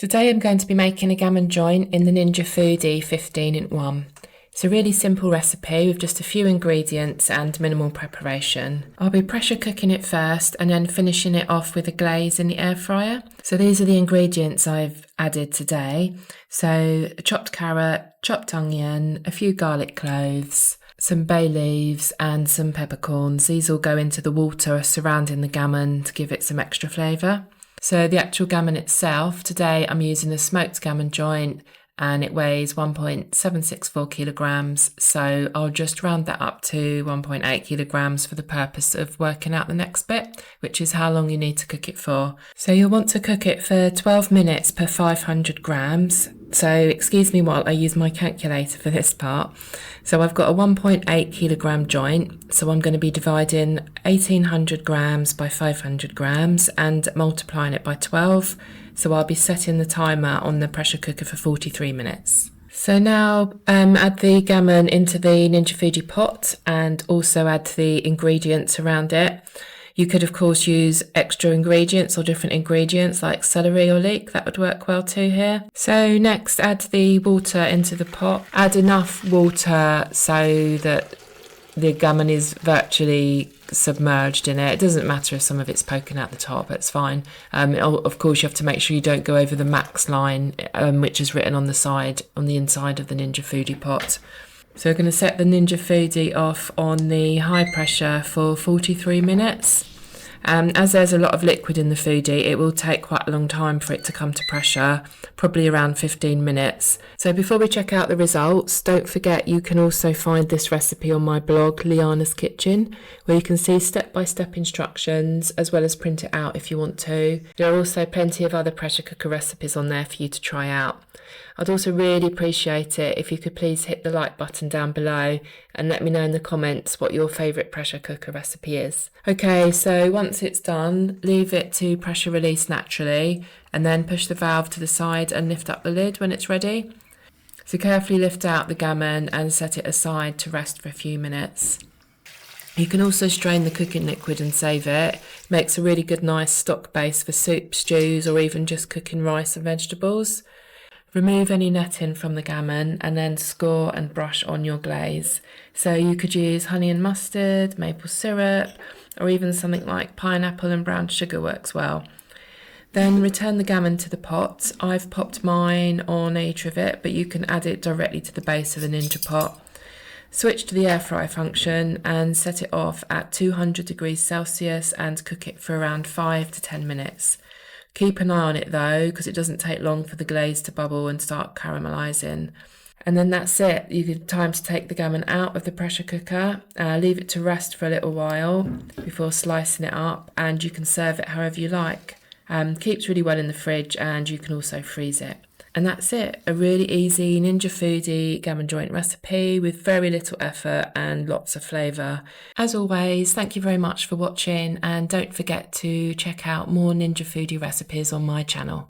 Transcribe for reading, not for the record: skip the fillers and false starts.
Today I'm going to be making a gammon joint in the Ninja Foodi 15-in-1. It's a really simple recipe with just a few ingredients and minimal preparation. I'll be pressure cooking it first and then finishing it off with a glaze in the air fryer. So these are the ingredients I've added today. So a chopped carrot, chopped onion, a few garlic cloves, some bay leaves and some peppercorns. These all go into the water surrounding the gammon to give it some extra flavour. So the actual gammon itself, today I'm using a smoked gammon joint and it weighs 1.764 kilograms. So I'll just round that up to 1.8 kilograms for the purpose of working out the next bit, which is how long you need to cook it for. So you'll want to cook it for 12 minutes per 500 grams. So excuse me while I use my calculator for this part. So I've got a 1.8 kilogram joint. So I'm going to be dividing 1800 grams by 500 grams and multiplying it by 12. So I'll be setting the timer on the pressure cooker for 43 minutes. So now add the gammon into the Ninja Foodi pot and also add the ingredients around it. You could of course use extra ingredients or different ingredients like celery or leek, that would work well too here. So next add the water into the pot. Add enough water so that the gammon is virtually submerged in it. It doesn't matter if some of it's poking out the top, it's fine. Of course you have to make sure you don't go over the max line, which is written on the inside of the Ninja Foodi pot. So we're going to set the Ninja Foodi off on the high pressure for 43 minutes. As there's a lot of liquid in the Foodi, it will take quite a long time for it to come to pressure, probably around 15 minutes. So before we check out the results, don't forget you can also find this recipe on my blog, Liana's Kitchen, where you can see step-by-step instructions as well as print it out if you want to. There are also plenty of other pressure cooker recipes on there for you to try out. I'd also really appreciate it if you could please hit the like button down below and let me know in the comments what your favourite pressure cooker recipe is. Okay, so once it's done, leave it to pressure release naturally and then push the valve to the side and lift up the lid when it's ready. So carefully lift out the gammon and set it aside to rest for a few minutes. You can also strain the cooking liquid and save it. It makes a really good nice stock base for soup, stews or even just cooking rice and vegetables. Remove any netting from the gammon and then score and brush on your glaze. So you could use honey and mustard, maple syrup, or even something like pineapple and brown sugar works well. Then return the gammon to the pot. I've popped mine on a trivet, but you can add it directly to the base of the Ninja pot. Switch to the air fry function and set it off at 200 degrees Celsius and cook it for around 5 to 10 minutes. Keep an eye on it though, because it doesn't take long for the glaze to bubble and start caramelising. And then that's it. You get time to take the gammon out of the pressure cooker, leave it to rest for a little while before slicing it up, and you can serve it however you like. Keeps really well in the fridge and you can also freeze it. And that's it, a really easy Ninja Foodi gammon joint recipe with very little effort and lots of flavour. As always, thank you very much for watching and don't forget to check out more Ninja Foodi recipes on my channel.